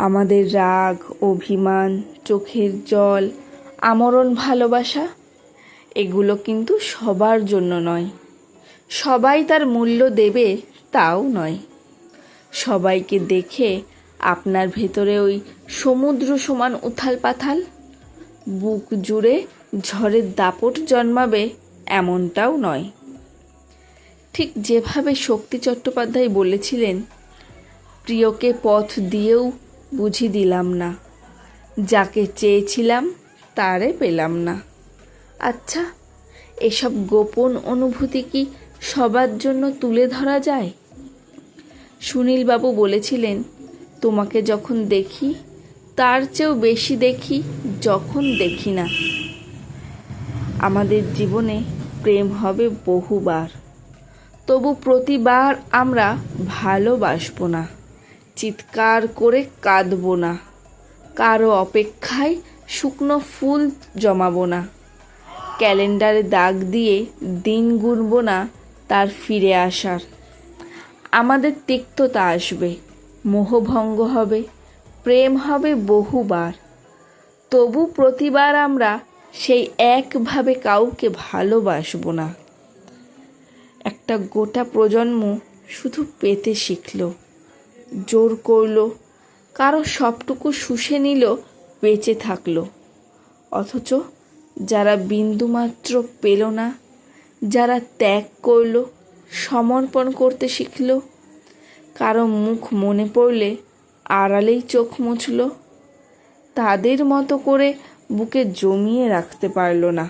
আমাদের রাগ, অভিমান, চোখের জল, আমরণ ভালোবাসা এগুলো কিন্তু সবার জন্য নয়। সবাই তার মূল্য দেবে তাও নয়। সবাইকে দেখে আপনার ভেতরে ওই সমুদ্র সমান উথাল পাথাল, বুক জুড়ে ঝড়ের দাপট জন্মাবে এমনটাও নয়। ঠিক যেভাবে শক্তি চট্টোপাধ্যায় বলেছিলেন, প্রিয়কে পথ দিয়েও বুঝি দিলাম না, যাকে চেয়েছিলাম তারে পেলাম না। আচ্ছা, এসব গোপন অনুভূতি কি সবার জন্য তুলে ধরা যায়? সুনীলবাবু বলেছিলেন, তোমাকে যখন দেখি তার চেয়েও বেশি দেখি যখন দেখি না। আমাদের জীবনে প্রেম হবে বহুবার, তবু প্রতিবার আমরা ভালোবাসবো না, চিৎকার করে কাঁদবো না, কারো অপেক্ষায় শুকনো ফুল জমাবো না, ক্যালেন্ডারে দাগ দিয়ে দিন গুনব না তার ফিরে আসার। আমাদের তিক্ততা আসবে, মোহভঙ্গ হবে, প্রেম হবে বহুবার, তবু প্রতিবার আমরা সেই একভাবে কাউকে ভালোবাসবো না। একটা গোটা প্রজন্ম শুধু পেতে শিখল, জোর করল, কারো সবটুকু শুষে নিল, বেঁচে থাকলো। অথচ যারা বিন্দুমাত্র পেল না, যারা ত্যাগ করল, সমর্পণ করতে শিখল, কারো মুখ মনে পড়লে আড়ালেই চোখ মুছল, তাদের মতো করে বুকে জমিয়ে রাখতে পারল না।